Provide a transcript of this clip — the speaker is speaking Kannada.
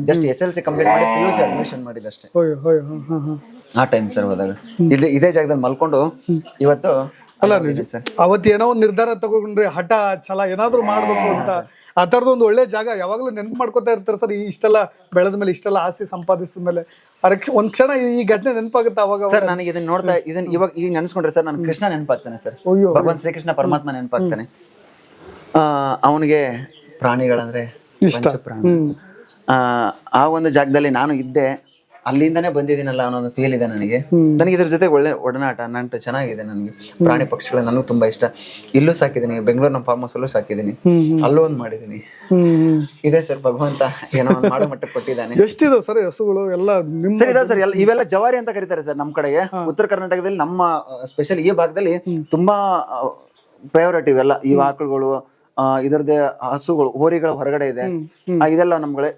ಜಸ್ಟ್ SLC ಕಂಪ್ಲೀಟ್ ಮಾಡಿ PUC ಅಡ್ಮಿಷನ್ ಮಾಡಿದ ಅಷ್ಟೇ. ಆ ಟೈಮ್ ಸರ್ ಹೋದಾಗ ಇದೇ ಜಾಗದಲ್ಲಿ ಮಲ್ಕೊಂಡು ಇವತ್ತು ಅಲ್ಲ ನಿಜ ಅವತ್ತು ಏನೋ ಒಂದು ನಿರ್ಧಾರ ತಗೊಂಡ್ರೆ ಹಠ ಛಲ ಏನಾದ್ರು ಮಾಡ್ಬೇಕು ಅಂತ ಆ ತರದ ಒಂದು ಒಳ್ಳೆ ಜಾಗ ಯಾವಾಗ್ಲೂ ನೆನ್ಪು ಮಾಡ್ಕೊತಾ ಇರ್ತಾರೆ ಸರ್. ಇಷ್ಟೆಲ್ಲ ಬೆಳೆದ ಮೇಲೆ ಇಷ್ಟೆಲ್ಲ ಆಸ್ತಿ ಸಂಪಾದಿಸಿದ ಮೇಲೆ ಅದಕ್ಕೆ ಒಂದ್ ಕ್ಷಣ ಈ ಘಟನೆ ನೆನಪಾಗುತ್ತೆ ಅವಾಗ. ಸರ್ ನನಗೆ ಇದನ್ನ ನೋಡ್ತಾ ಇದನ್ನ ಇವಾಗ ಈಗ ನೆನ್ಸ್ಕೊಂಡ್ರೆ ಸರ್ ನಾನು ಕೃಷ್ಣ ನೆನಪಾಗ್ತಾನೆ ಸರ್. ಭಗವಾನ್ ಶ್ರೀಕೃಷ್ಣ ಪರಮಾತ್ಮ ನೆನಪಾಗ್ತಾನೆ. ಅವನಿಗೆ ಪ್ರಾಣಿಗಳಂದ್ರೆ ಇಷ್ಟ. ಆ ಒಂದು ಜಾಗದಲ್ಲಿ ನಾನು ಇದ್ದೆ, ಅಲ್ಲಿಂದಾನೇ ಬಂದಿದ್ದೀನಲ್ಲ ಅನ್ನೋ ಒಂದು ಫೀಲ್ ಇದೆ ನನಗೆ. ಇದ್ರ ಜೊತೆ ಒಳ್ಳೆ ಒಡನಾಟ ನಂಟು ಚೆನ್ನಾಗಿದೆ ನನಗೆ. ಪ್ರಾಣಿ ಪಕ್ಷಿಗಳು ನನಗೂ ತುಂಬಾ ಇಷ್ಟ. ಇಲ್ಲೂ ಸಾಕಿದ್ದೀನಿ, ಬೆಂಗಳೂರಿನ ಫಾರ್ಮ್ ಹೌಸ್ ಅಲ್ಲೂ ಸಾಕಿದ್ದೀನಿ, ಅಲ್ಲೂ ಒಂದ್ ಮಾಡಿದೀನಿ. ಇದೆ ಸರ್, ಭಗವಂತ ಏನೋ ಒಂದು ಮಾಡೋ ಮಟ್ಟಕ್ಕೆ ಕೊಟ್ಟಿದ್ದಾನೆ. ಎಷ್ಟಿದಾವೆ ಸರ್ ಹಸುಗಳು ಎಲ್ಲ? ಸರ್ ಇದಾವೆ ಸರ್, ಇವೆಲ್ಲ ಜವಾರಿ ಅಂತ ಕರೀತಾರೆ ಸರ್ ನಮ್ಮ ಕಡೆಗೆ. ಉತ್ತರ ಕರ್ನಾಟಕದಲ್ಲಿ ನಮ್ಮ ಸ್ಪೆಷಲ್ ಈ ಭಾಗದಲ್ಲಿ ತುಂಬಾ ಫೇವರೇಟ್ ಇವೆಲ್ಲ. ಈ ಆಕಳುಗಳು, ಇದರದ್ದೇ ಹಸುಗಳು, ಹೋರಿಗಳ ಹೊರಗಡೆ ಇದೆ, ಇದೆಲ್ಲ ನಮ್ಗಳೇ